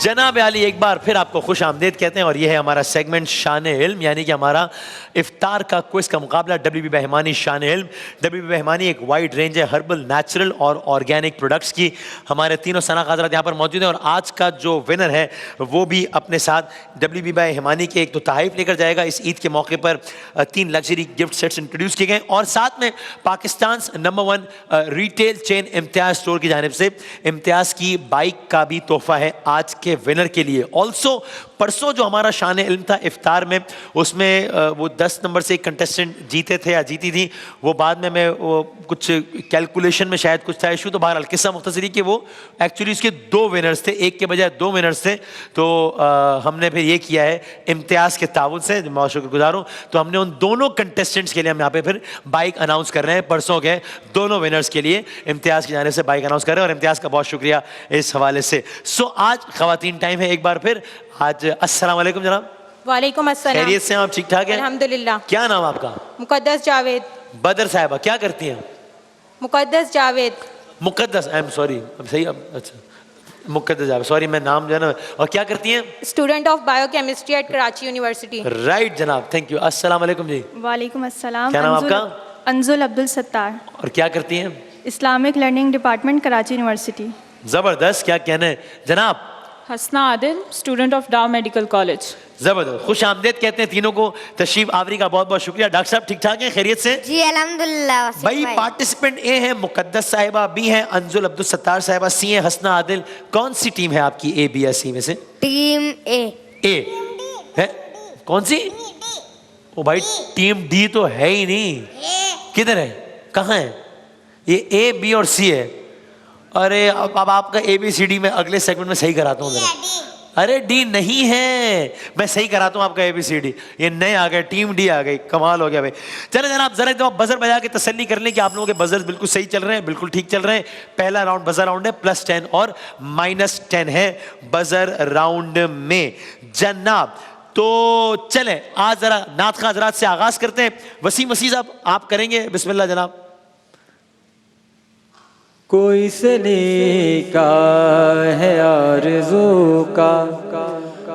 जनाब आली एक बार फिर आपको खुश आमदेद कहते हैं और यह है हमारा सेगमेंट शान-ए इल्म, यानी कि हमारा इफ्तार का क्विज का मुकाबला डब्ल्यू बी बहमानी शान-ए इल्म। डब्ल्यू बी बहमानी एक वाइड रेंज है हर्बल, नेचुरल और ऑर्गेनिक प्रोडक्ट्स की। हमारे तीनों सनाख हज़रात यहाँ पर मौजूद हैं और आज का जो विनर है वो भी अपने साथ डब्ल्यू बी बहमानी के एक तो तोहफ़े लेकर जाएगा। इस ईद के मौके पर 3 लग्जरी गिफ्ट सेट्स इंट्रोड्यूस किए गए और साथ में पाकिस्तान नंबर 1 रिटेल चेन इम्तियाज़ स्टोर की जानिब से इम्तियाज़ की बाइक का भी तोहफा है आज के विनर के लिए। ऑल्सो परसों जो हमारा शान-ए इल्म था इफ्तार में, उसमें वो 10 नंबर से एक कंटेस्टेंट जीते थे या जीती थी, वो बाद में मैं वो कुछ कैलकुलेशन में शायद कुछ था इशू, तो बहरहाल किस्सा मुख्तसरी कि वो एक्चुअली उसके 2 विनर्स थे, एक के बजाय 2 विनर्स थे। तो हमने फिर ये किया है इम्तियाज़ के ताउन से, बहुत शुक्रगुजार हूँ, तो हमने उन दोनों कंटेस्टेंट्स के लिए हम यहाँ पे फिर बाइक अनाउंस कर रहे हैं परसों के दोनों विनर्स के लिए इम्तियाज़ की जाने से बाइक अनाउंस कर रहे हैं और इम्तियाज़ का बहुत शुक्रिया इस हवाले से। सो आज ख़वातीन टाइम है एक बार फिर। आज अस्सलाम वालेकुम जनाब। वालेकुम अस्सलाम। खैरियत से आप ठीक ठाक हैं? अल्हम्दुलिल्लाह। क्या नाम आपका? मुकद्दस जावेद। बदर साहिबा क्या करती हैं? मुकद्दस जावेद। मुकद्दस, आई एम सॉरी, अब सही, अब अच्छा मुकद्दस जावेद, सॉरी मैं नाम जो है ना। और क्या करती हैं? Student of biochemistry at Karachi university. Right जनाब, थैंक यू। अस्सलाम वालेकुम जी। वालेकुम अस्सलाम। क्या नाम आपका? अंजुल अब्दुल सत्तार। और क्या करती हैं? Islamic learning department Karachi university. जबरदस्त, क्या कहना है जनाब? हसना आदिल, स्टूडेंट ऑफ डाउ मेडिकल कॉलेज। जबरदस्त, खुश आमदेद कहते हैं तीनों को। तशरीफ आवरी का बहुत बहुत शुक्रिया। डॉक्टर साहब ठीक ठाक हैं, खैरियत से? जी अल्हम्दुलिल्लाह। भाई पार्टिसिपेंट ए है मुकद्दस साहिबा, बी है अंजुल अब्दुल सत्तार साहिबा, सी है हसना आदिल। कौन सी टीम है आपकी, ए बी या सी में से? टीम ए। ए है? कौन सी? ओ भाई टीम डी तो है ही नहीं, किधर है, कहाँ है? ये ए बी और सी है। अरे अब आपका ए बी सी डी में अगले सेगमेंट में सही कराता हूँ जरा। अरे डी नहीं है, मैं सही कराता हूँ आपका ए बी सी डी। ये नए आ गए, टीम डी आ गई, कमाल हो गया भाई। चले जनाब जरा तो बजर बजा के तसल्ली कर लें कि आप लोगों के बजर बिल्कुल सही चल रहे हैं, बिल्कुल ठीक चल रहे हैं। पहला राउंड बजर राउंड है, +10 और -10 है बजर राउंड में जनाब। तो चले आज जरा नात खा हज़रात से आगाज करते हैं। वसीम वसीम साहब आप करेंगे, बिस्मिल्लाह जनाब। कोई सलीका है आरज़ू का,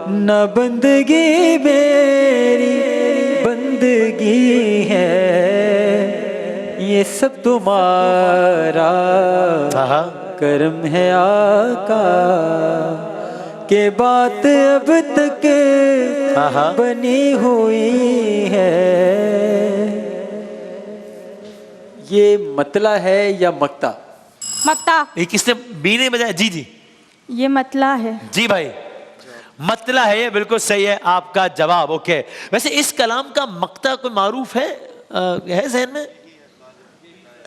न बंदगी मेरी बंदगी है, ये सब तुम्हारा करम है आका, के बात अब तक बनी हुई है। ये मतला है या मक्ता? मक्ता। ये किसने बी ने बजाया? जी जी ये मतला है। जी भाई मतला है, ये बिल्कुल सही है आपका जवाब। ओके, वैसे इस कलाम का मक्ता कोई मारूफ है जहन में?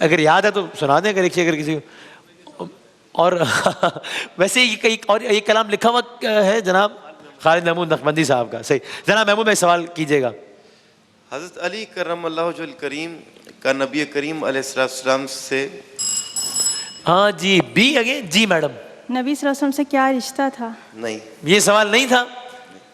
अगर याद है तो सुना दें, अगर किसी को। और वैसे ये और ये कलाम लिखा हुआ है जनाब खालिद महमूद नकबंदी साहब का। सही जनाब महमूद भाई सवाल कीजिएगा। हज़रत अली करमल्लाहु वजहुल करीम का नबी करीम अलैहिस्सलाम से। हाँ जी, बी अगेन। जी मैडम। नबी सल्लल्लाहु अलैहि वसल्लम से क्या रिश्ता था? नहीं, ये सवाल नहीं था,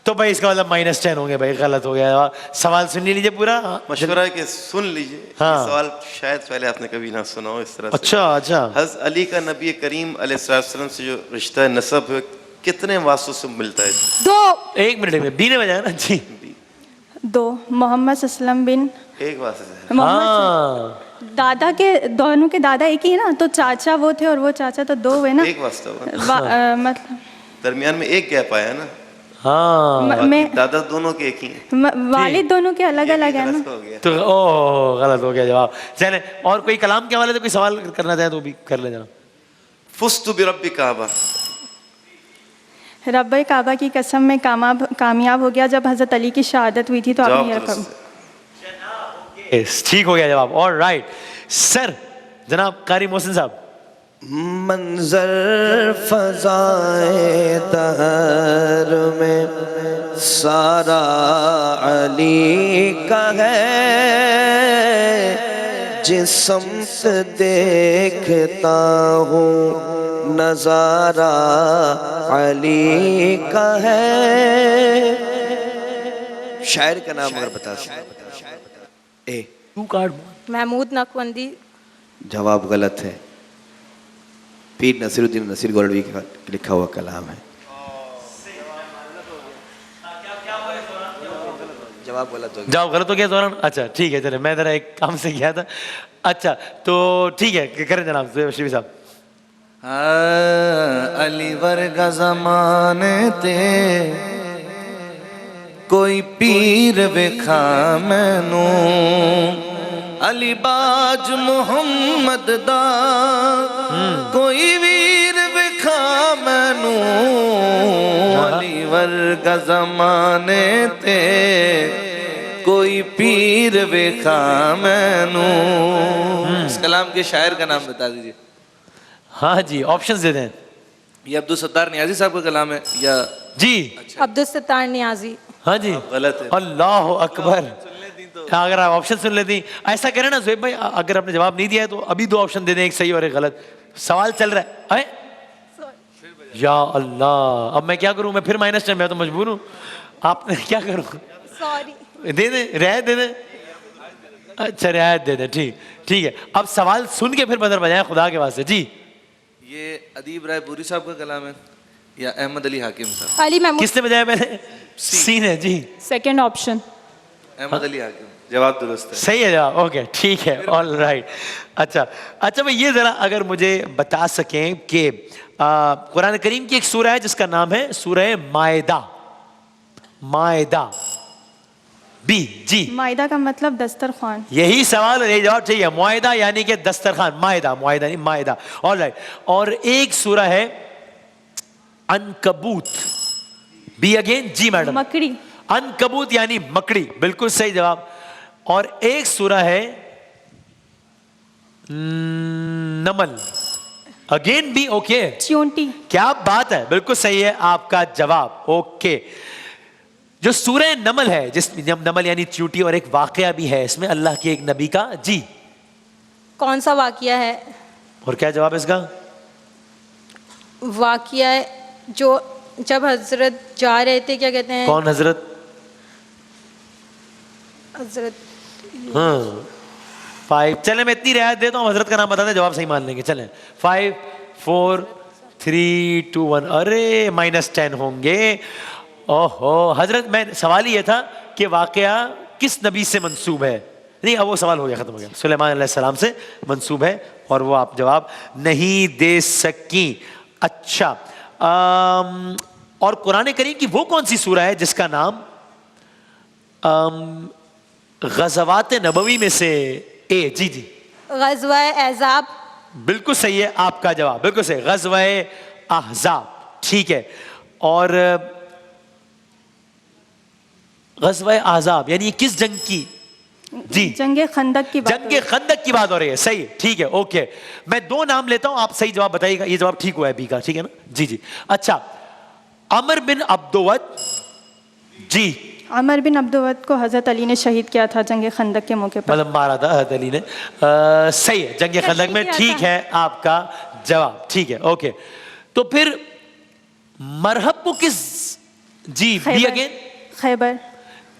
तो भाई इसका मतलब -10 होंगे भाई, गलत हो गया। सवाल सुन लीजिए पूरा। मशवरा है कि सुन लीजिए। हाँ। ये सवाल शायद पहले आपने कभी ना सुना हो इस तरह से। अच्छा अच्छा। हज़रत अली का नबी करीम अलैहिस्सलाम से जो रिश्ता नसब है कितने वास्तों से मिलता है? 2। 1 मिनट में बी ने बजाया ना जी। 2। मोहम्मद सल्लम बिन एक वास्ते से। हाँ दादा के, दोनों के दादा एक ही है ना, तो चाचा वो थे और वो चाचा तो 2 हुए ना। एक वास्ता हुआ, मतलब दरमियान में एक गैप आया ना। हाँ मैं दादा दोनों के एक ही हैं। वालिद दोनों के अलग अलग है ना। हो गया। तो ओह गलत हो गया जवाब। चले और कोई कलाम के हवाले से कोई सवाल करना चाहे तो भी कर ले जनाब। फुस्तु बिरब्बि काबा। रब्बे काबा की कसम में कामयाब हो गया जब हजरत अली की शहादत हुई थी, तो आपने ये रकम। ठीक हो गया जवाब। ऑल राइट सर, जनाब कारी मोहसिन साहब। मंजर फज़ाए दहर में सारा अली का है, जिस समत देखता हूँ नजारा अली का है। शायर का नाम अगर बता सकते। ए टू कार्ड। महमूद नकबंदी। जवाब गलत है। पीर नसीरुद्दीन नसीर गोल्डवी का लिखा हुआ कलाम है। जवाब गलत हो गया। जवाब गलत हो गया दौरान? अच्छा ठीक है, चले मैं जरा एक काम से गया था। अच्छा तो ठीक है, करें जनाब शरीफ साहब। अली वर्गा ज़माने ते कोई पीर वेखा मैनू, अली बाज मुहम्मद दा कोई वीर वेखा मैनू, अली वर्गा ज़माने ते कोई पीर वेखा मैनू। इस कलाम के शायर का नाम बता दीजिए। हाँ जी, ऑप्शंस दे दें। ये अब्दुल सत्तार नियाजी साहब का कलाम है या? जी अब्दुल सत्तार नियाजी। हाँ जी, गलत है। अल्लाह अकबर। अगर आप ऑप्शन सुन लेती, ऐसा करें ना ज़ुहैब भाई, अगर आपने जवाब नहीं दिया है तो अभी दो ऑप्शन दे दें, एक सही और एक गलत। सवाल चल रहा है। या अल्लाह, अब मैं क्या करूं? मैं फिर -10, मैं तो मजबूर हूं। आपने क्या करूं? सॉरी। दे दें, रियायत दे दें। अच्छा रियायत दे दें, ठीक ठीक है। अब सवाल सुन के फिर बदर बजाएं खुदा के वास्ते। जी ये अदीब राय पूरी साहब का कलाम है या अहमद अली हाकिम साहब? अली महमूद। किसने बजाया? मैंने सीन है जी। Second option. अहमद अली हाकिम। जवाब दुरुस्त है। सही है जवाब, ओके ठीक है, ऑल राइट। अच्छा अच्छा भाई, ये जरा अगर मुझे बता सकें कि कुरान करीम की एक सूरह है जिसका नाम है सूरह मायदा। मायदा बी जी। मायदा का मतलब दस्तरखान। यही सवाल और यही जवाब चाहिए। मुआयदा यानी कि दस्तरखान, मायदा, मुआयदा नहीं मायदा। All right. और एक सूरह है अनकबूत। Be again ji madam. मकड़ी। अनकबूत यानी मकड़ी, बिल्कुल सही जवाब। और एक सूरह है नमल। अगेन भी ओके। चींटी। क्या बात है, बिल्कुल सही है आपका जवाब। ओके, जो सूरह नमल है, जिस नमल यानी चींटी, और एक वाकया भी है इसमें अल्लाह के एक नबी का। जी कौन सा वाकया है? और क्या जवाब है इसका? वाकया है जो जब हजरत जा रहे थे, क्या कहते हैं? कौन हजरत? हजरत। हाँ 5। चले मैं इतनी रियायत देता हूँ, हजरत का नाम बता दें, जवाब सही मान लेंगे। चलें 5 4 3 2 1। अरे -10 होंगे। ओहो हजरत, मैं सवाल ये था कि वाकया किस नबी से मंसूब है। नहीं, अब वो सवाल हो गया, खत्म हो गया। सुलेमान अलैहिस्सलाम से मंसूब है और वो आप जवाब नहीं दे सकी। अच्छा, और कुरान करीम की वो कौन सी सूरह है जिसका नाम गज़वात नबवी में से ए? जी जी, ग़ज़वा अहज़ाब। बिल्कुल सही है आपका जवाब, बिल्कुल सही, ग़ज़वा अहज़ाब। ठीक है। और ग़ज़वा अहज़ाब यानी किस जंग की? जी जंगे खंदक की बात हो जंगे खंदक की बात हो रही है। सही, ठीक है, ओके। मैं 2 नाम लेता हूं, आप सही जवाब बताइएगा। ये जवाब ठीक हुआ है बी का, ठीक है ना? जी जी। अच्छा, अमर बिन अब्दुवत। जी, अमर बिन अब्दुवत को हज़रत अली ने शहीद किया था जंगे खंदक के मौके पर। मतलब मारा था हज़रत अली ने। सही है, जंगे खंदक में। ठीक है आपका जवाब, ठीक है, ओके। तो फिर मरहब को किस? जी बी अगेन। खैबर।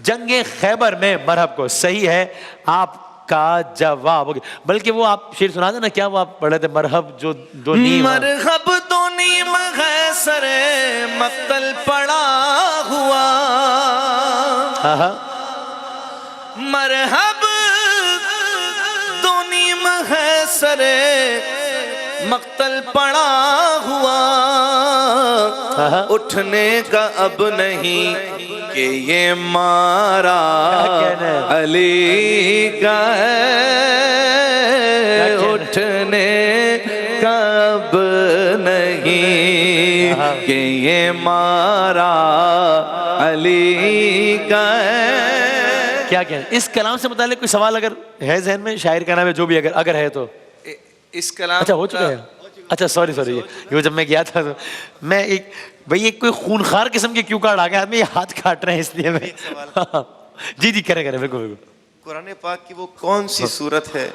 जंगे खैबर में मरहब को, सही है आपका जवाब। ओके, बल्कि वो आप शेर सुना दे ना, क्या वो आप पढ़े थे? मरहब जो दो नीम। मरहब दो नीम है सरे मक्तल पड़ा हुआ, मरहब दो नीम है सरे मक्तल पड़ा हुआ, उठने का अब नहीं कि ये मारा अली का है, उठने का अब नहीं कि ये मारा अली का है। क्या क्या इस कलाम से मुताल्लिक कोई सवाल अगर है जहन में? शायर का नाम है, जो भी अगर है तो। इस कलाम अच्छा हो चुका है। अच्छा सॉरी ये जब मैं गया था तो मैं एक भाई एक कोई खूनखार किस्म के क्यू कार्ड आ गया, आदमी हाथ काट रहे हैं इसलिए मैं जी जी करें बिल्कुल बिल्कुल। कुरान पाक की वो कौन सी सूरत है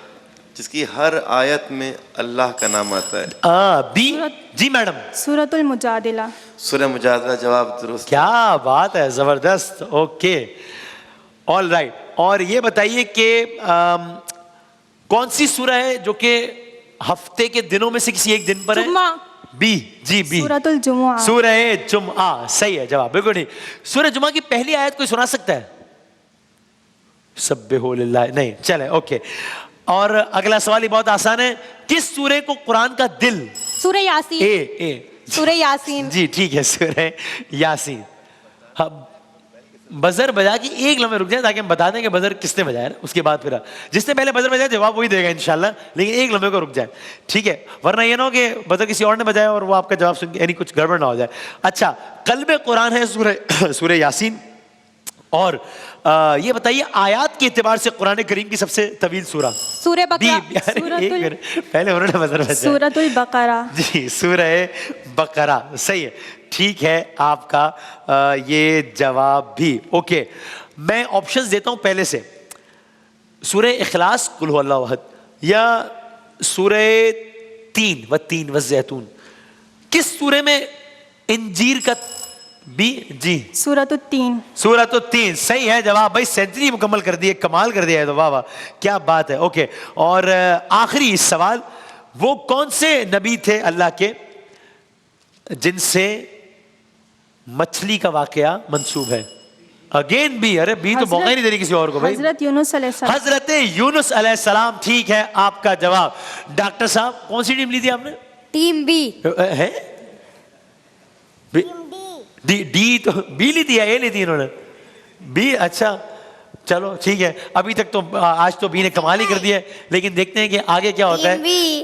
जिसकी हर आयत में अल्लाह का नाम आता है? बी जी मैडम। सूरतुल मुजादिला। सूरह मुजादला, जवाब दुरुस्त। क्या बात है, जबरदस्त। Okay, all right. और ये बताइए कि कौन सी सूरह है जो कि हफ्ते के दिनों में से किसी एक दिन पर है? जुम्मा। बी जी बी। सूरतुल जुमुआ। सूरह जुम्आ, सही है जवाब, बिल्कुल नहीं। सूरह जुम्आ की पहली आयत कोई सुना सकता है? सब्बिहु लिल्लाह, नहीं चले ओके। और अगला सवाल ही बहुत आसान है, किस सूरे को कुरान का दिल? सूरह यासीन। ए सूरह यासीन। जी ठीक है, सूरह यासीन। हाँ, बजर बजा के एक लम्हे रुक जाए ताकि हम बता दें कि बजर किसने बजाया ना, उसके बाद फिर जिसने पहले बजर बजाया जवाब वही देगा इंशाल्लाह, लेकिन एक लम्हे को रुक जाए, ठीक है? वरना ये ना हो कि बजर किसी और ने बजाया और वो आपका जवाब सुन के यानी कुछ गड़बड़ ना हो जाए। अच्छा, कल्बे कुरान है सूरह यासीन। और ये बताइए आयात के एतबार से कुरान करीम की सबसे तवील सूरा? सूरह बकरा। पहले उन्होंने बजर बजाया। सूरतुल बकरा। जी, सूरह बकरा, सही है, ठीक है आपका ये जवाब भी। ओके, मैं ऑप्शंस देता हूं पहले से, सूरह इखलास, कुल हु अल्लाहु अहद, या सूरह तीन व ज़ैतून। किस सूरह में इंजीर का बी? जी, सूरतुत्तीन। सूरतुत्तीन, सही है जवाब भाई, सेंचुरी मुकम्मल कर दी है, कमाल कर दिया है, तो वाह वाह क्या बात है। ओके, और आखिरी सवाल, वो कौन से नबी थे अल्लाह के जिनसे मछली का वाकया मंसूब है? अगेन बी, अरे बी तो मौका ही नहीं दे रही किसी और को भाई। हजरत यूनुस अलैहिस्सलाम। हजरत यूनुस अलैहिस्सलाम, ठीक है आपका जवाब। डॉक्टर साहब कौन सी टीम ली थी आपने? Team B. है डी तो बी ली थी या ए ली थी इन्होंने? बी, अच्छा चलो ठीक है, अभी तक तो आज तो बी ने कमाल ही कर दिया है, लेकिन देखते हैं कि आगे क्या होता है।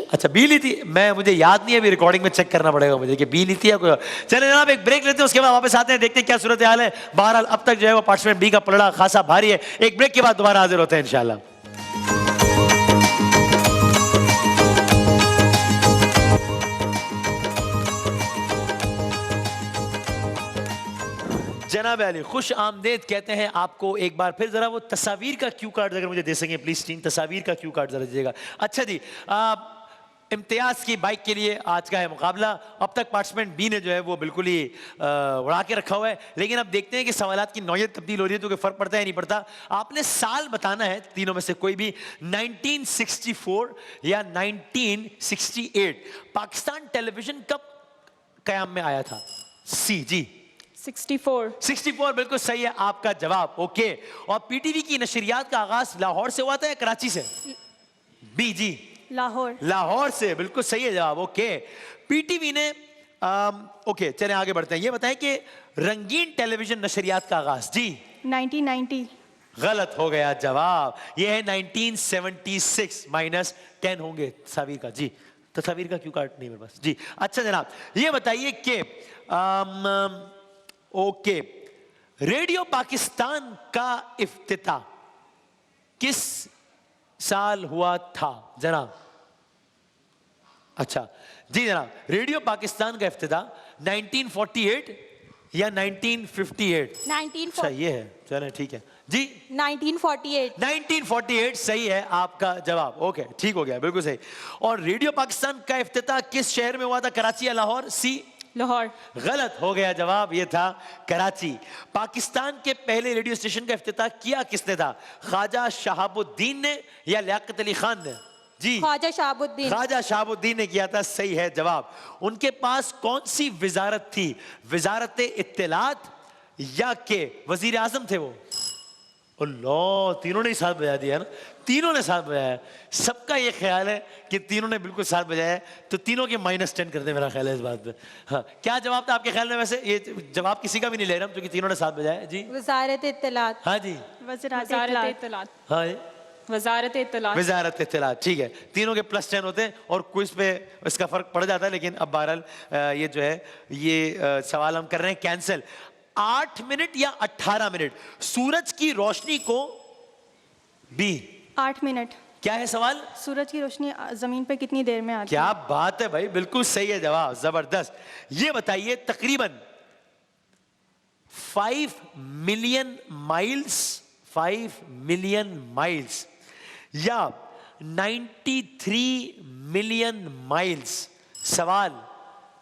अच्छा बी ली थी, मुझे याद नहीं है, अभी रिकॉर्डिंग में चेक करना पड़ेगा मुझे कि बी ली थी या कोई। चले जनाब एक ब्रेक लेते हैं, उसके बाद वापस आते हैं, देखते हैं क्या सूरत हाल है। बहरहाल अब तक जो है वो पार्टिसिपेंट बी का पलड़ा खासा भारी है। एक ब्रेक के बाद दोबारा हाजिर होते हैं इंशाल्लाह। जनाब अली, खुश आमदेद कहते हैं आपको एक बार फिर। जरा वो तस्वीर का क्यू कार्ड अगर मुझे दे सकें प्लीज टीम, तस्वीर का क्यू कार्ड जरा दीजिएगा। अच्छा जी, इम्तियाज की बाइक के लिए आज का है मुकाबला। अब तक पार्टिसिपेंट बी ने जो है वो बिल्कुल ही उड़ा के रखा हुआ है, लेकिन अब देखते हैं कि सवालात की नौयत तब्दील हो रही है तो कोई फर्क पड़ता है नहीं पड़ता। आपने साल बताना है तीनों में से कोई भी, 1964 या 1968। पाकिस्तान टेलीविजन कब कयाम में आया था? सी जी 64 बिल्कुल सही है आपका जवाब। ओके, और पीटीवी की नशरियात का आगाज लाहौर से हुआ था या कराची से? बी जी, लाहौर से, बिल्कुल सही है जवाब। ओके, पीटीवी ने ओके चलें आगे बढ़ते हैं। ये बताएं कि रंगीन टेलीविजन नशरियात का आगाज? जी 1990। गलत हो गया जवाब, ये है 1976 -10 होंगे तस्वीर का। जी, तस्वीर का क्यू कार्ड नहीं मेरे पास। जी अच्छा जनाब, ये बताइए कि ओके, रेडियो पाकिस्तान का इफ्तिताह किस साल हुआ था जनाब? अच्छा जी जनाब, रेडियो पाकिस्तान का इफ्तिताह 1948 या 1958? 1948। अच्छा ये है, चलें ठीक है जी, 1948 सही है आपका जवाब। ओके ठीक हो गया, बिल्कुल सही। और रेडियो पाकिस्तान का इफ्तिताह किस शहर में हुआ था, कराची या लाहौर? सी लाहौर। गलत हो गया जवाब, ये था कराची। पाकिस्तान के पहले रेडियो स्टेशन का इफ्तिताह किया किसने था, ख्वाजा शहाबुद्दीन ने या लियाकत अली खान ने? जी ख्वाजा शहाबुद्दीन ने किया था, सही है जवाब। उनके पास कौन सी विजारत थी, वजारत इत्तलात या के वजीर आजम थे वो? अल्लाह, तीनों ने ही साथ बजा दिया ना, तीनों ने साथ बजाया। सबका ये ख्याल है कि तीनों ने बिल्कुल साथ बजाया, तो तीनों के -10 कर दे मेरा ख्याल है इस बात पे। हाँ, क्या जवाब था आपके ख्याल में? वैसे ये जवाब किसी का भी नहीं ले रहा हम, क्योंकि तीनों ने साथ बजाया। जी वजारत इत्तलात। हाँ जी, वजारत इत्तलात। हाँ वजारत इत्तलात। वजारत इत्तलात, ठीक है। तीनों के +10 होते हैं और क्विज पे इसका फर्क पड़ जाता है, लेकिन अब बहरहाल ये जो है ये सवाल हम कर रहे हैं कैंसिल। 8 मिनट या 18 मिनट सूरज की रोशनी को? B 8 minute. क्या है सवाल? सूरज की रोशनी जमीन पे कितनी देर में आती है? क्या बात है भाई, बिल्कुल सही है जवाब, जबरदस्त। ये बताइए तकरीबन 5 मिलियन माइल्स या 93 मिलियन माइल्स? सवाल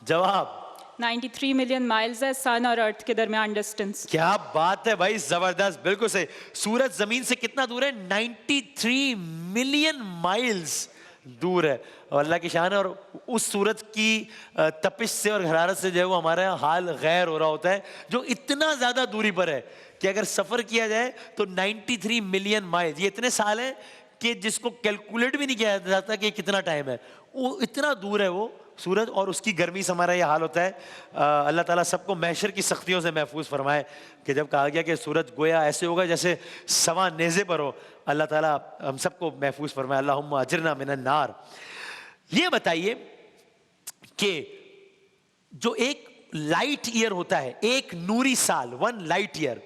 जवाब 93 मिलियन माइल्स है सन और अर्थ के दरमियान डिस्टेंस। क्या बात है भाई, जबरदस्त, बिल्कुल सही। सूरज जमीन से कितना दूर है? 93 मिलियन माइल्स दूर है और अल्लाह की शान है। और उस सूरज की तपिश से और हरारत से जो है वो हमारा हाल गैर हो रहा होता है, जो इतना ज़्यादा दूरी पर है कि अगर सफ़र किया जाए तो 93 मिलियन माइल, ये इतने साल हैं कि जिसको कैलकुलेट भी नहीं किया जाता कि कितना टाइम है, वो इतना दूर है वो सूरज। और उसकी गर्मी से हमारा ये हाल होता है। अल्लाह ताला सबको महशर की सख्तियों से महफूज फरमाए कि जब कहा गया कि सूरज गोया ऐसे होगा जैसे सवा नेज़े पर हो, अल्लाह ताला हम सबको महफूज फरमाए। अल्लाहुम्मा अजरना मिनन नार। ये बताइए कि जो एक लाइट ईयर होता है, एक नूरी साल, 1 लाइट ईयर,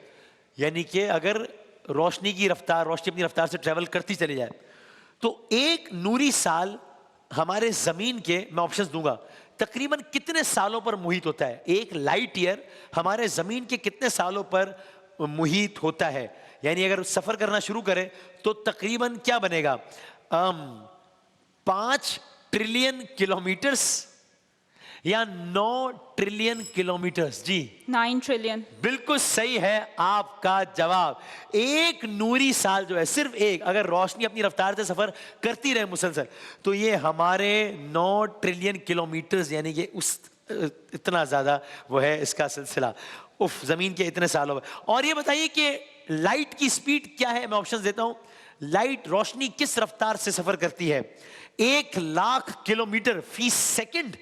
यानी कि अगर रोशनी अपनी रफ्तार से ट्रेवल करती चली जाए तो एक नूरी साल हमारे ज़मीन के, मैं ऑप्शंस दूंगा, तकरीबन कितने सालों पर मुहित होता है? एक लाइट ईयर हमारे ज़मीन के कितने सालों पर मुहित होता है? यानी अगर सफ़र करना शुरू करें तो तकरीबन क्या बनेगा, 5 ट्रिलियन किलोमीटर्स या 9 ट्रिलियन किलोमीटर्स? जी 9 ट्रिलियन। बिल्कुल सही है आपका जवाब। एक नूरी साल जो है, सिर्फ एक, अगर रोशनी अपनी रफ्तार से सफर करती रहे मुसलसल, तो ये हमारे 9 ट्रिलियन किलोमीटर्स, यानी कि उस इतना ज्यादा वो है इसका सिलसिला, उफ, जमीन के इतने सालों में। और ये बताइए कि लाइट की स्पीड क्या है? मैं ऑप्शन देता हूं। लाइट, रोशनी किस रफ्तार से सफर करती है? 1 लाख किलोमीटर फी सेकंड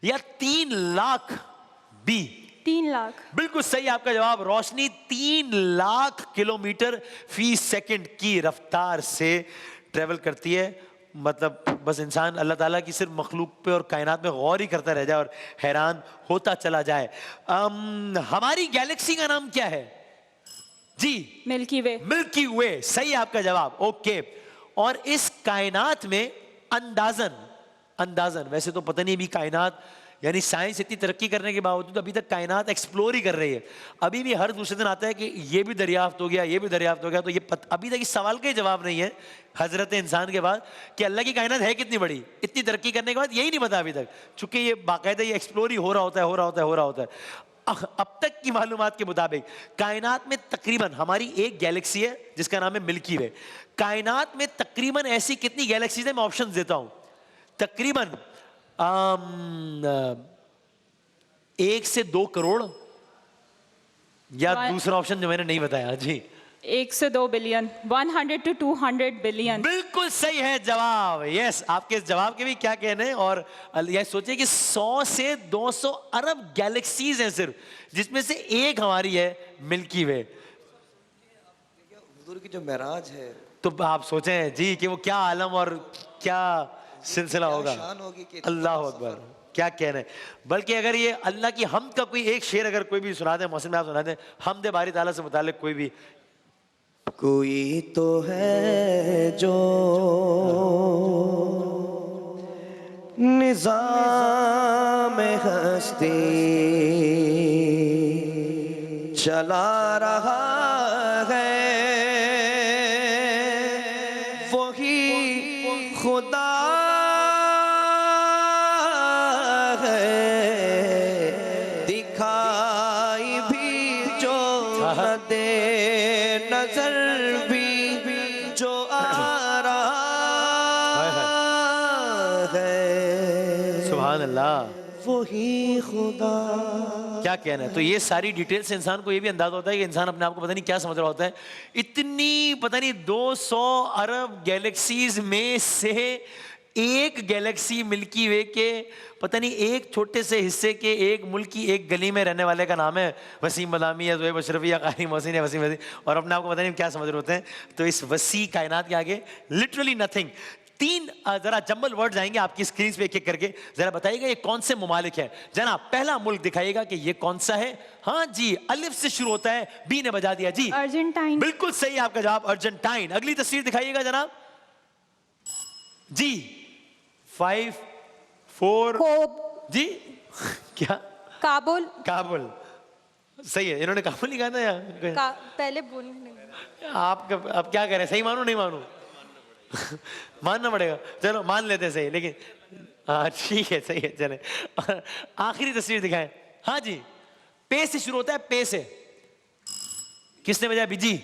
या 3 लाख? बी 3 लाख। बिल्कुल सही आपका जवाब। रोशनी 3 लाख किलोमीटर फी सेकंड की रफ्तार से ट्रेवल करती है। मतलब बस इंसान अल्लाह ताला की सिर्फ मखलूक पे और कायनात में गौर ही करता रह जाए और हैरान होता चला जाए। हमारी गैलेक्सी का नाम क्या है? जी मिल्की वे। मिल्की वे, सही आपका जवाब। ओके। और इस कायनात में अंदाजन वैसे तो पता नहीं भी कायनात, यानी साइंस इतनी तरक्की करने के बावजूद अभी तक कायनात एक्सप्लोर ही कर रही है। अभी भी हर दूसरे दिन आता है कि ये भी दरियाफ्त हो गया, ये भी दरियाफ्त हो गया। तो ये अभी तक इस सवाल का ही जवाब नहीं है हजरत इंसान के बाद कि अल्लाह की कायनात है कितनी बड़ी। इतनी तरक्की करने के बाद यही नहीं पता अभी तक, चूंकि ये बाकायदा ये एक्सप्लोर ही हो रहा होता है। अब तक की मालूमात के मुताबिक कायनात में तकरीबन, हमारी एक गैलेक्सी है जिसका नाम है मिल्की वे। कायनात में तकरीबन ऐसी कितनी गैलेक्सीज है? मैं ऑप्शन देता हूं। तकरीबन 1 से 2 करोड़, या दूसरा ऑप्शन जो मैंने नहीं बताया। जी 1 से 2 बिलियन, 100 to 200 बिलियन। बिल्कुल सही है जवाब। यस, आपके इस जवाब के भी क्या कहने। और यह सोचिए कि 100 से 200 अरब गैलेक्सीज हैं सिर्फ, जिसमें से एक हमारी है मिल्की वे। हुजूर की जो मेराज है, तो आप सोचें जी कि वो क्या आलम और क्या सिलसिला होगा। अल्लाह अकबर, क्या कहने। बल्कि अगर ये अल्लाह की हमद का कोई एक शेर अगर कोई भी सुना दे, मौसम में आप सुना दें, हमद बारी ताला से मुतालिक कोई भी। कोई तो है जो निज़ाम हस्ती चला रहा है, वही खुदा है, दिखाई भी जो न दे, नजर भी जो आ रहा है, सुभान अल्लाह, वही खुदा। क्या कहना है। तो ये सारी डिटेल से इंसान को ये भी अंदाजा होता है कि इंसान अपने आप को पता नहीं क्या समझ रहा होता है। इतनी पता नहीं 200 अरब गैलेक्सीज में से एक गैलेक्सी मिल्की वे के पता नहीं एक छोटे से हिस्से के एक मुल्क की एक गली में रहने वाले का नाम है वसीम बदामी या ज़ुहैब अशरफी या कारी मोहसिन या वसीम, और अपने आप को पता नहीं क्या समझ रहे होते हैं। तो इस वसी कायनात के आगे लिटरली नथिंग। 3 जरा जंबल वर्ड्स आएंगे आपकी स्क्रीन पे एक एक करके, जरा बताइएगा ये कौन से मुमालिक हैं। जनाब पहला मुल्क दिखाइएगा कि ये कौन सा है। हाँ जी, अलिफ से शुरू होता है, बी ने बजा दिया। जी अर्जेंटाइन। बिल्कुल सही आपका जवाब, अर्जेंटाइन। अगली तस्वीर दिखाइएगा जनाब। जी 5 4 जी क्या? काबुल। काबुल सही है। इन्होंने काबुल नहीं कहा था या पहले बोलने आप अब क्या करें, सही मानू नहीं मानू? मानना पड़ेगा, चलो मान लेते हैं सही, लेकिन हाँ ठीक है, सही है। चले आखिरी तस्वीर दिखाएं। हाँ जी, पे से शुरू होता है, पे से। किसने बजाया? बिजी।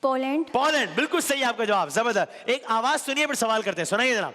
पोलैंड। पोलैंड बिल्कुल सही आपका जवाब, जबरदस्त। एक आवाज सुनिए फिर सवाल करते हैं, सुनाइए जनाब।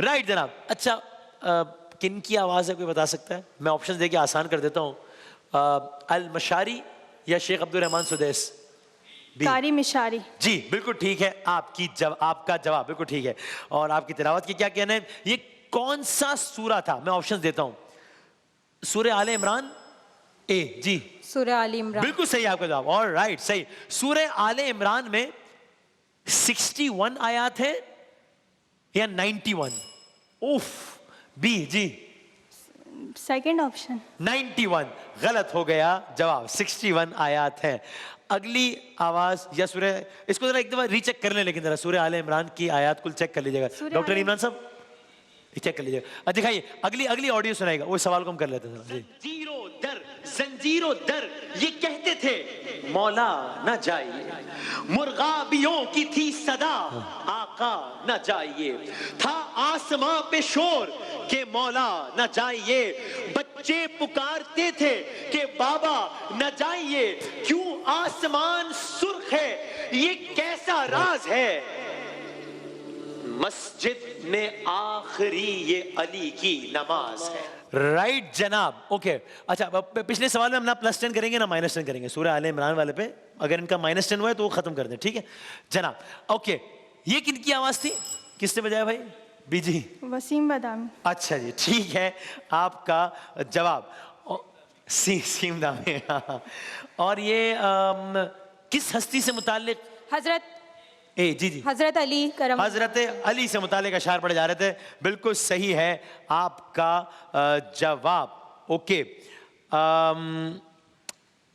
राइट जनाब। अच्छा, किन की आवाज है, कोई बता सकता है? मैं ऑप्शन देके आसान कर देता हूँ। अल मशारी या शेख अब्दुल रहमान सुदैस? कारी मिशारी। जी बिल्कुल ठीक है, आपका जवाब बिल्कुल ठीक है। और आपकी तिलावत की क्या कहना है? ये कौन सा सूरा था? मैं ऑप्शन देता हूं। सूरह आले इमरान ए। जी सूरह आली इमरान। बिल्कुल सही आपका जवाब। और राइट, सही। सूरह आले इमरान में 61 आयात है या 91? उफ, बी। जी सेकंड ऑप्शन 91 गलत हो गया जवाब। 61 आयात है। अगली आवाज या सूरह, इसको जरा एक दफा रीचेक कर लें, लेकिन जरा सूरह आले इमरान की आयात कुल चेक कर लीजिएगा डॉक्टर इमरान साहब, चेक कर लीजिएगा। दिखाइए, अगली ऑडियो सुनाएगा, वो सवाल को हम कर लेते हैं। जंजीरो दर ये कहते थे मौला न जाइए, मुर्गाबियों की थी सदा आका न जाइए, था आसमां पे शोर के मौला न जाइए, बच्चे पुकारते थे कि बाबा न जाइए, क्यों आसमान सुर्ख है, ये कैसा राज है, मस्जिद में आखिरी ये अली की नमाज है। राइट जनाब, ओके। अच्छा, पिछले सवाल में हम ना +10 करेंगे ना -10 करेंगे। सूरह आले इमरान वाले पे अगर इनका -10 हुआ है तो वो खत्म कर दें, ठीक है जनाब? ओके, ये किनकी आवाज थी, किसने बजाया भाई? बीजी वसीम बदामी। अच्छा जी, ठीक है आपका जवाब। सीम दामे। और ये किस हस्ती से मुताल्लिक? हजरत ए। जी जी, हजरत अली करम। हजरत अली से मुतालिक अशार पढ़े जा रहे थे। बिल्कुल सही है आपका जवाब। ओके,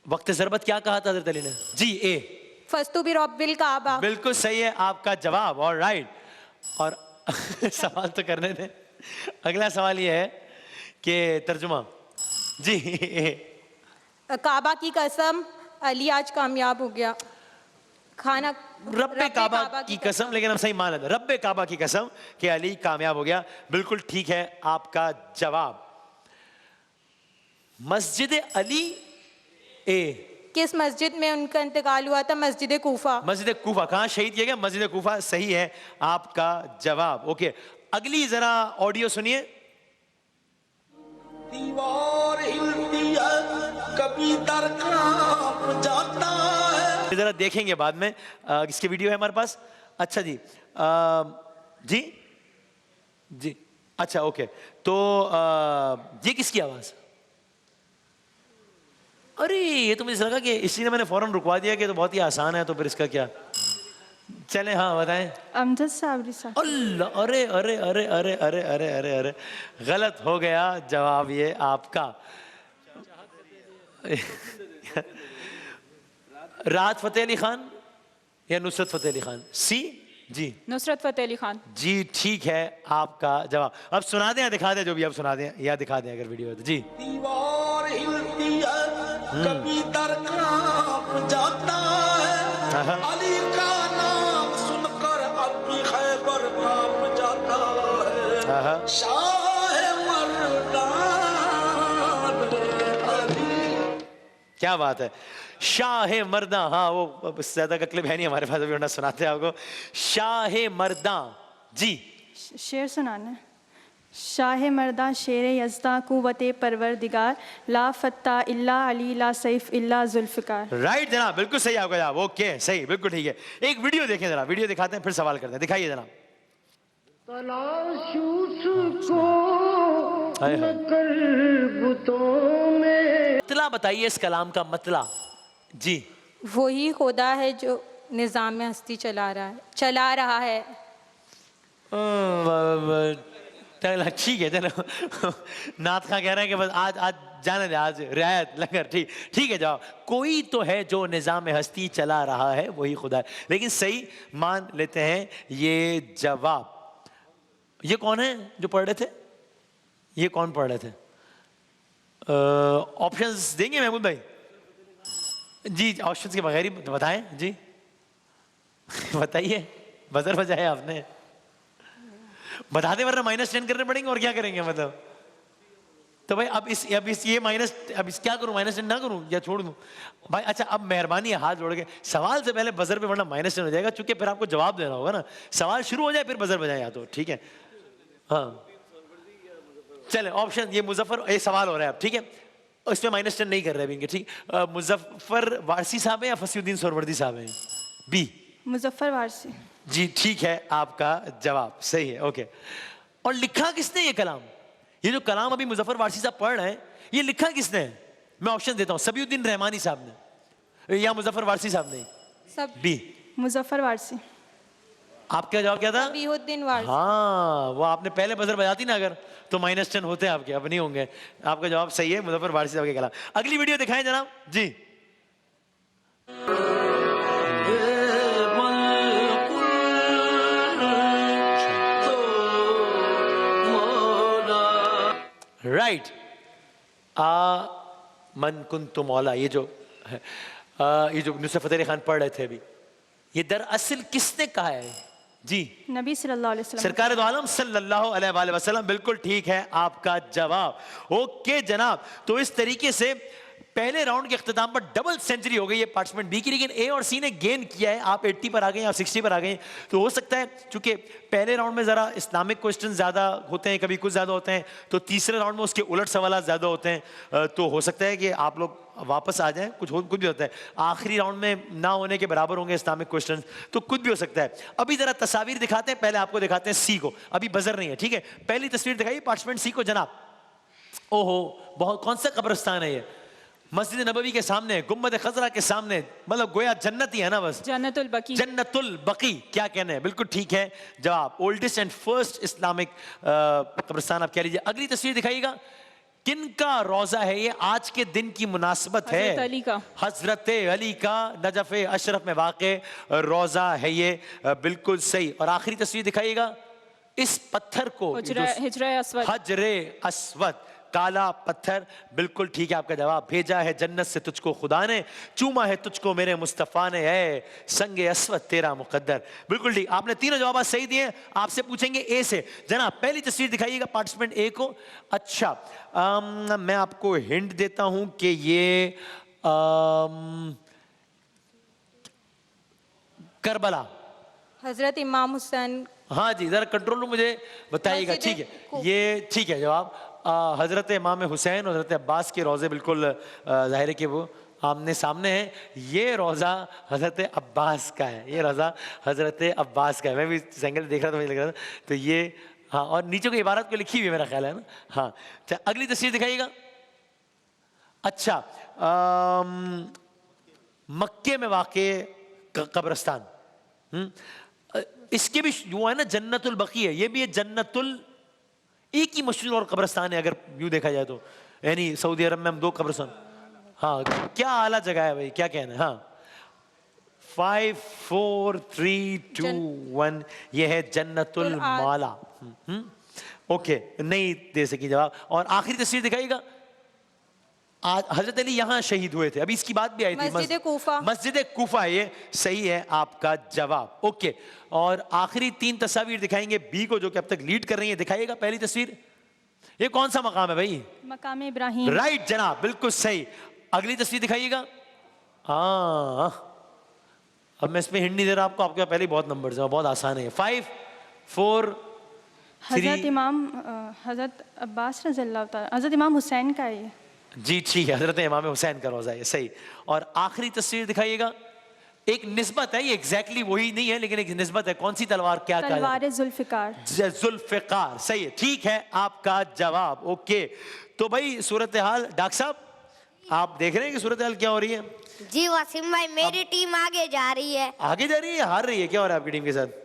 वक्त ज़रबत क्या कहा था हजरत अली ने? जी ए। फस्तु बि रब्बिल काबा। बिल्कुल सही है आपका जवाब। और राइट, और सवाल तो करने थे। अगला सवाल ये है कि तर्जुमा। जी काबा की कसम, अली आज कामयाब हो गया। खाना रब्बे काबा की कसम, लेकिन हम सही मान लेते हैं रब्बे काबा की कसम कि अली कामयाब हो गया। बिल्कुल ठीक है आपका जवाब। मस्जिद अली ए। किस मस्जिद में उनका इंतकाल हुआ था? मस्जिद कूफा। मस्जिद कूफा। कहाँ शहीद किया गया? मस्जिद कूफा। सही है आपका जवाब। ओके, अगली जरा ऑडियो सुनिए। दीवार हिलती है कभी दर कांप जाता है। जरा देखेंगे बाद में, इसकी वीडियो है हमारे पास। अच्छा जी, जी जी, अच्छा ओके। तो ये किसकी आवाज? अरे ये तो मुझे लगा कि इसलिए मैंने फौरन रुकवा दिया कि तो बहुत ही आसान है, तो फिर इसका क्या? चले हाँ बताएं। अमजद साबरी साहब। अल्लाह, अरे अरे अरे अरे अरे अरे अरे अरे गलत हो गया जवाब ये आपका। राहत फतेह अली खान या नुसरत फतेह अली खान? सी। जी नुसरत फतेह अली खान। जी ठीक है आपका जवाब। अब सुना दें या दिखा दें? जो भी आप सुना दें या दिखा दें अगर वीडियो है तो। जी। दीवार हिलती है कभी दर कांप जाता है, अली का नाम सुनकर अपनी खैबर कांप जाता है, शाह मर्दान अली। क्या बात है, शाह मर्दा। हाँ वो ज्यादा का क्लिप है नहीं हमारे पास, अभी वरना सुनाते हैं आपको। शाह मर्दा। जी शेर सुनाना है। शाह मर्दा शेर यज़दा कुव्वते परवरदिगार, ला फत्ता इल्ला अली ला सैफ इल्ला जुल्फ़िकार। राइट जनाब, बिल्कुल सही आपका जवाब। ओके सही, बिल्कुल ठीक है। एक वीडियो देखें जरा, वीडियो दिखाते हैं फिर सवाल करते हैं। दिखाइए जनाब। मतला बताइए इस कलाम का मतला। जी। वही खुदा है जो निज़ाम हस्ती चला रहा है। ठीक है चलो। नाथ खां कह रहे हैं कि बस आज जाने दे, आज रियायत लंगर। ठीक है जवाब। कोई तो है जो निज़ाम हस्ती चला रहा है, वही खुदा है। लेकिन सही मान लेते हैं ये जवाब। ये कौन है जो पढ़ रहे थे? ये कौन पढ़ रहे थे? ऑप्शंस देंगे महमूद भाई? जी ऑप्शंस के बगैर ही बताएं। जी बताइए, बजर बजाया आपने। बता दे वरना -10 करने पड़ेंगे और क्या करेंगे? मतलब तो भाई अब इस ये माइनस, अब इस क्या करूं, -10 ना करूं या छोड़ दूं भाई? अच्छा अब मेहरबानी है हाथ जोड़ के सवाल से पहले बजर पे, वरना -10 हो जाएगा, चूंकि फिर आपको जवाब देना होगा ना। सवाल शुरू हो जाए फिर बजर बजाए या तो, ठीक है? हाँ चले ऑप्शन, ये मुजफ्फर, ये सवाल हो रहा है अब, ठीक है? इसमें -10 नहीं कर रहे अभी, ठीक? मुजफ्फर वारसी साहब है या फसीउद्दीन सोहरवर्दी साहब हैं? बी मुजफ्फर वारसी। जी ठीक है, आपका जवाब सही है। ओके, और लिखा किसने ये कलाम? ये जो कलाम अभी मुजफ्फर वारसी साहब पढ़ रहे हैं, ये लिखा किसने है? मैं ऑप्शन देता हूं, सबीउद्दीन रहमानी साहब ने या मुजफ्फर वारसी साहब ने? सब बी। मुजफ्फर वारसी। आपका जवाब क्या था? सबीहुद्दीन वारसी। हाँ, वो आपने पहले बजर बजाती ना अगर, तो -10 होते आपके, अब नहीं होंगे। आपका जवाब सही है, मुजफ्फर वारसी साहब के कलाम। अगली वीडियो दिखाएं जनाब जी। राइट, मन कुन्तु मौला, ये जो नुसरत फतेह अली खान पढ़ रहे थे अभी, ये दरअसल किसने कहा है जी? नबी सल्लल्लाहु अलैहि वसल्लम। सरकार दो आलम सल्लल्लाहु अलैहि वसल्लम, बिल्कुल ठीक है आपका जवाब। ओके जनाब, तो इस तरीके से पहले राउंड के अख्ताम पर डबल सेंचुरी हो गई है पार्टिसिपेंट बी की, लेकिन ए और सी ने गेन किया है। आप 80 पर आ गए, आप 60 पर आ गए, तो हो सकता है चूंकि पहले राउंड में जरा इस्लामिक क्वेश्चन ज्यादा होते हैं, कभी कुछ ज्यादा होते हैं, तो तीसरे राउंड में उसके उलट सवाल ज्यादा होते हैं, तो हो सकता है कि आप लोग वापस आ जाएं, कुछ भी होता है। आखिरी राउंड में ना होने के बराबर होंगे इस्लामिक क्वेश्चन, तो कुछ भी हो सकता है। अभी जरा तस्वीर दिखाते हैं, पहले आपको दिखाते हैं सी को, अभी बजर नहीं है, ठीक है? पहली तस्वीर दिखाइए पार्टिसिपेंट सी को जनाब। ओहो, बहुत, कौन सा कब्रिस्तान है ये? मस्जिद नबवी के सामने, गुम्बद खजरा के सामने, मतलब गोया जन्नत ही है ना बस। जन्नतुल बकी। जन्नतुल बकी, क्या कहने हैं, बिल्कुल ठीक है जवाब। ओल्डेस्ट एंड फर्स्ट इस्लामिक कब्रिस्तान आप कह लीजिए। अगली तस्वीर दिखाइएगा, किनका रोजा है ये? आज के दिन की मुनासबत है, हजरत अली का। हजरत अली का नजफ अशरफ में वाक़े रोजा है ये, बिल्कुल सही। और आखिरी तस्वीर दिखाइएगा, इस पत्थर को हिजरे अस्वद, हजरे अस्वद, काला पत्थर, बिल्कुल ठीक है आपका जवाब। भेजा है जन्नत से तुझको खुदा ने, चूमा है तुझको मेरे मुस्तफ़ा ने, है संगे अस्वद तेरा मुकद्दर, बिल्कुल ठीक। आपने तीनों जवाब सही दिए। आपसे पूछेंगे ए से जनाब, पहली तस्वीर दिखाइएगा पार्टिसिपेंट ए को। अच्छा, मैं आपको हिंट देता हूं कि ये करबला, हजरत इमाम हुसैन। हाँ जी, जरा कंट्रोल रूम मुझे बताइएगा, ठीक है? ये ठीक है जवाब, हजरत इमाम हुसैन और हजरत अब्बास के रोज़े बिल्कुल जाहिर है कि वो आमने सामने है। ये रोज़ा हजरत अब्बास का है, ये रोज़ा हजरत अब्बास का है। मैं भी एंगल देख रहा था, मुझे लग रहा था, तो ये हाँ, और नीचे को इबारत को लिखी हुई है मेरा ख्याल है ना। हाँ, अच्छा अगली तस्वीर दिखाइएगा। अच्छा, मक्के में वाक़े कब्रिस्तान, इसके भी वो है ना, जन्नतुल बकी है, ये भी है जन्नतुल, एक ही मशहूर और कब्रिस्तान है अगर यूं देखा जाए तो, यानी सऊदी अरब में हम 2 कब्रिस्तान। हाँ, क्या आला जगह है भाई, क्या कहना है? हाँ, 5 4 3 2 1, ये है जन्नतुल माला। ओके, नहीं दे सकी जवाब। और आखिरी तस्वीर दिखाइएगा, आज हजरत अली यहाँ शहीद हुए थे, अभी इसकी बात भी आई थी, मस्जिद कूफा। मस्जिद कूफा, ये सही है आपका जवाब। ओके, और आखिरी 3 तस्वीर दिखाएंगे बी को, जो कि अब तक लीड कर रही है। दिखाइएगा पहली तस्वीर, ये कौन सा मकाम है भाई? मकाम इब्राहिम। राइट जनाब, बिल्कुल सही। अगली तस्वीर दिखाइएगा। हाँ, अब मैं इसमें हिंट नहीं दे रहा आपको, आपके पहले बहुत नंबर है, बहुत आसान है। 5 4 हजरत इमाम हजरत अब्बास रज़ियल्लाहु ताला, हजरत इमाम हुसैन का है ये। जी ठीक है, हजरत इमाम हुसैन का रोजा है, सही। और आखिरी तस्वीर दिखाइएगा, एक निस्बत है, ये एग्जैक्टली वही नहीं है लेकिन एक निस्बत है। कौन सी तलवार? क्या तलवार जुल्फिकार। जुल्फिकार, सही है, ठीक है आपका जवाब। ओके, तो भाई सूरत हाल, डॉक्टर साहब आप देख रहे हैं कि सूरत हाल क्या हो रही है? जी वसीम भाई, मेरी टीम आगे जा रही है। आगे जा रही है, हार रही है, क्या हो रहा है आपकी टीम के साथ?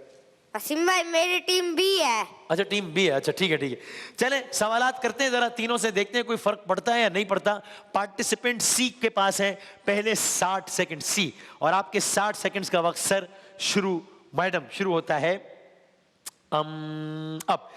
वसीम भाई, मेरी टीम बी है। अच्छा, टीम बी है, अच्छा ठीक है ठीक है। चले सवालात करते हैं जरा तीनों से, देखते हैं कोई फर्क पड़ता है या नहीं पड़ता। पार्टिसिपेंट सी के पास है पहले 60 सेकंड सी, और आपके 60 सेकंड्स का वक्त सर मैडम शुरू होता है। अब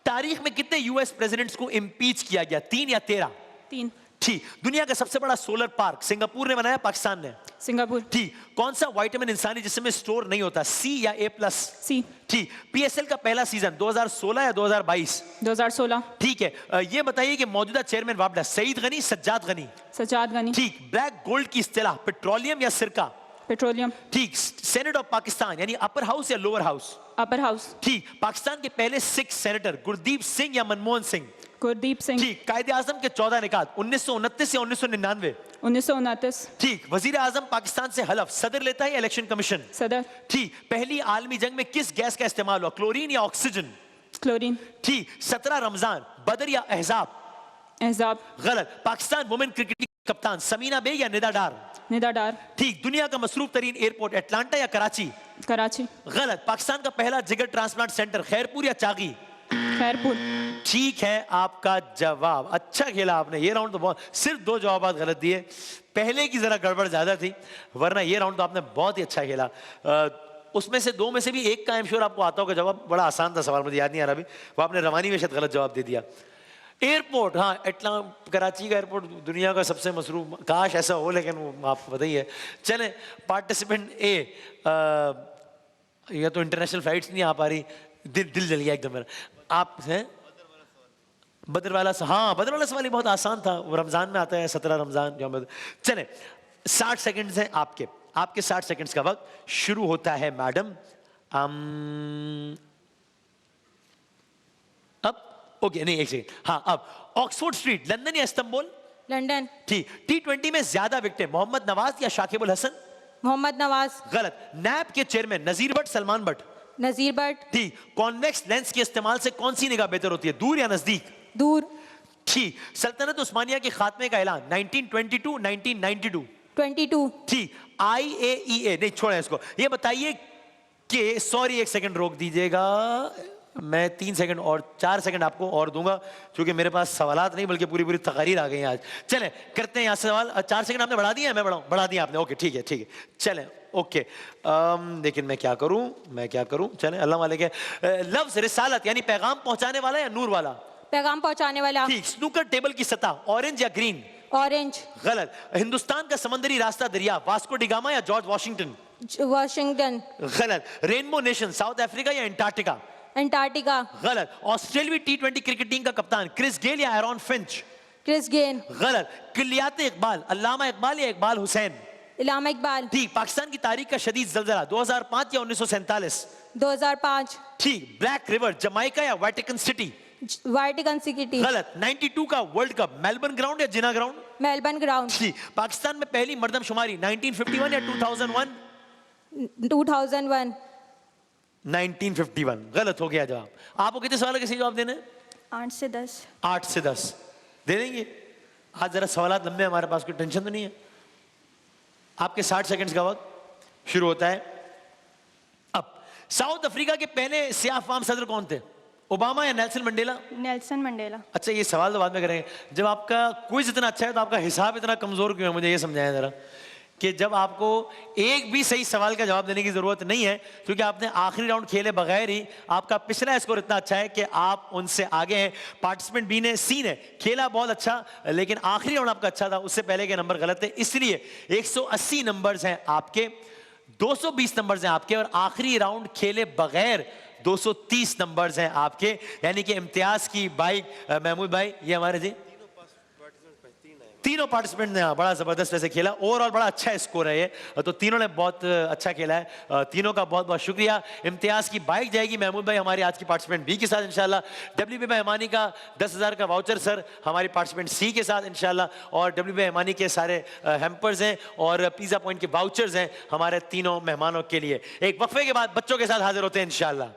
तारीख में कितने यूएस प्रेसिडेंट्स को इम्पीच किया गया? 3 या 13? 3। ठीक। दुनिया का सबसे बड़ा सोलर पार्क सिंगापुर ने बनाया, पाकिस्तान ने? सिंगापुर। ठीक। कौन सा विटामिन इंसानी जिस्म में स्टोर नहीं होता, सी या A+? सी। ठीक। पीएसएल का पहला सीजन 2016 या 2022? 2016। ठीक है। ये बताइए कि मौजूदा चेयरमैन वापडा सईद गनी, सज्जाद गनी? सज्जाद गनी। ठीक। ब्लैक गोल्ड की इस्तिलाह पेट्रोलियम या सिरका? पेट्रोलियम। ठीक। सेनेट ऑफ पाकिस्तान यानी अपर हाउस या लोअर हाउस? Upper house. ठीक। पाकिस्तान के पहले सिख सेनेटर गुरदीप सिंह या मनमोहन सिंह? गुरदीप सिंह। ठीक। कायदे आजम के 14 निकात 1929 या 1999? 1929। ठीक। वजीर आजम पाकिस्तान से हलफ सदर लेता है या इलेक्शन कमीशन? सदर। ठीक। पहली आलमी जंग में किस गैस का इस्तेमाल हुआ, क्लोरीन या ऑक्सीजन? क्लोरीन। ठीक। 17 रमजान बदर या अहजाब? एहजाब। गलत। पाकिस्तान वुमेन क्रिकेट की कप्तान समीना बेग या निदा डार? निदा डार। ठीक। दुनिया का मसरूफ तरीन एयरपोर्ट अटलांटा या कराची? कराची। गलत। पाकिस्तान का पहला जिगर ट्रांसप्लांट सेंटर खैरपुर या चागी? खैरपुर। ठीक है आपका जवाब। अच्छा खेला आपने, ये राउंड तो बहुत, सिर्फ 2 जवाब गलत दिए, पहले की जरा गड़बड़ ज्यादा थी, वरना ये राउंड तो आपने बहुत ही अच्छा खेला। उसमें से 2 में से भी एक का आई एम श्योर आपको आता होगा जवाब, बड़ा आसान था सवाल, मुझे याद नहीं आ रहा अभी, वो आपने रवानी में शायद गलत जवाब दे दिया। एयरपोर्ट, हाँ कराची का एयरपोर्ट दुनिया का सबसे मसरूफ, काश ऐसा हो, लेकिन वो आपको पता ही है। चलें, पार्टिसिपेंट ए, या तो इंटरनेशनल फ्लाइट्स नहीं आ पा रही, दिल जल गया एकदम मेरा। आप हैं बदरवाला, हाँ बदरवाला सवाल ही बहुत आसान था, वो रमजान में आता है, 17 रमजान जो। चलें, 60 सेकंड्स हैं आपके 60 सेकंड्स का वक्त शुरू होता है मैडम। अब ओके नहीं, एक सेकंड, हाँ अब ऑक्सफोर्ड स्ट्रीट लंदन या इस्तांबुल? लंदन। ठीक। T20 में ज्यादा विकेट मोहम्मद नवाज या शाकिब उल हसन? मोहम्मद नवाज। गलत। नैब के चेयरमैन नजीर भट्ट, सलमान भट्ट? नजीर भट्ट। ठीक। कॉन्वेक्स लेंस के इस्तेमाल से कौन सी निगाह बेहतर होती है, दूर या नजदीक? दूर। ठीक। सल्तनत उस्मानिया के खात्मे का ऐलान 1922 1992? 22। ठीक। IAEA, नहीं छोड़ें इसको, ये बताइए कि, सॉरी एक सेकंड रोक दीजिएगा, मैं 3 सेकंड और 4 सेकंड आपको और दूंगा, क्योंकि मेरे पास सवालात नहीं बल्कि पूरी तकारीर आ गई हैं आज। चलें करते हैं यहाँ से सवाल। 4 सेकंड आपने बढ़ा दिया, मैं बढ़ा दिया आपने, ओके ठीक है चलें, ओके। लेकिन मैं क्या करूं, चलें अल्लाह वाले के। लफ्ज रिसालत यानी पैगाम पहुंचाने वाला या नूर वाला? पैगाम पहुंचाने वाला। ठीक। स्नूकर टेबल की सतह ऑरेंज या ग्रीन? ऑरेंज। गलत। हिंदुस्तान का समंदरी रास्ता दरिया वास्को डिगामा या जॉर्ज वॉशिंगटन? वाशिंगटन। गलत। रेनबो नेशन साउथ अफ्रीका या एंटार्क्टिका? अंटार्कटिका। गलत। ऑस्ट्रेलियाई T20 क्रिकेट टीम का कप्तान क्रिस गेल या एरॉन फिंच? Chris Gayle. गलत। कुल्लियात इकबाल अल्लामा इकबाल या इकबाल हुसैन? इलामा इकबाल। ठीक। पाकिस्तान की तारीख का शदीद जलजला 2005 या 1947? 2005। ठीक। ब्लैक रिवर जमाइका या वेटिकन सिटी? Vatican city. गलत। 92 का वर्ल्ड कप मेलबर्न ग्राउंड या जिना ग्राउंड? Melbourne ground. ठीक। पाकिस्तान में पहली मर्दमशुमारी 1951 या 2001? 2001। 1951। गलत हो गया जवाब। आपको कितने सवाल के सही जवाब देने? 8 से 10। 8 से 10 दे देंगे। आज जरा सवालात लंबे, हमारे पास कोई टेंशन तो नहीं है। आपके 60 सेकंड्स का वक्त शुरू होता है अब। साउथ अफ्रीका के पहले सियाह फाम सदर कौन थे, ओबामा या नेल्सन मंडेला? Nelson Mandela. अच्छा ये सवाल तो बाद में करेंगे। जब आपका क्विज इतना अच्छा है तो आपका हिसाब इतना कमजोर क्यों है, मुझे ये समझाएं जरा, कि जब आपको एक भी सही सवाल का जवाब देने की जरूरत नहीं है, क्योंकि आपने आखिरी राउंड खेले बगैर ही आपका पिछला स्कोर इतना अच्छा है कि आप उनसे आगे हैं। पार्टिसिपेंट बी ने, सी ने खेला बहुत अच्छा, लेकिन आखिरी राउंड आपका अच्छा था, उससे पहले के नंबर गलत थे, इसलिए 180 नंबर्स हैं आपके, 220 नंबर्स हैं आपके, और आखिरी राउंड खेले बगैर 230 नंबर्स हैं आपके, यानी कि इम्तियाज की बाइक। महमूद भाई ये हमारे जी तीनों पार्टिसिपेंट ने बड़ा जबरदस्त वैसे खेला, ओवरऑल बड़ा अच्छा स्कोर है ये, तो तीनों ने बहुत अच्छा खेला है, तीनों का बहुत बहुत शुक्रिया। इम्तियाज की बाइक जाएगी महमूद भाई हमारे आज की पार्टिसिपेंट बी के साथ इंशाल्लाह, WB मेहमानी का 10,000 का वाउचर सर हमारी पार्टिसिपेंट सी के साथ इंशाल्लाह, और WB मेहमानी के सारे हैम्पर्स हैं और पिज़्ज़ा पॉइंट के वाउचर्स हैं हमारे तीनों मेहमानों के लिए। एक वक्फे के बाद बच्चों के साथ हाजिर होते हैं इंशाल्लाह।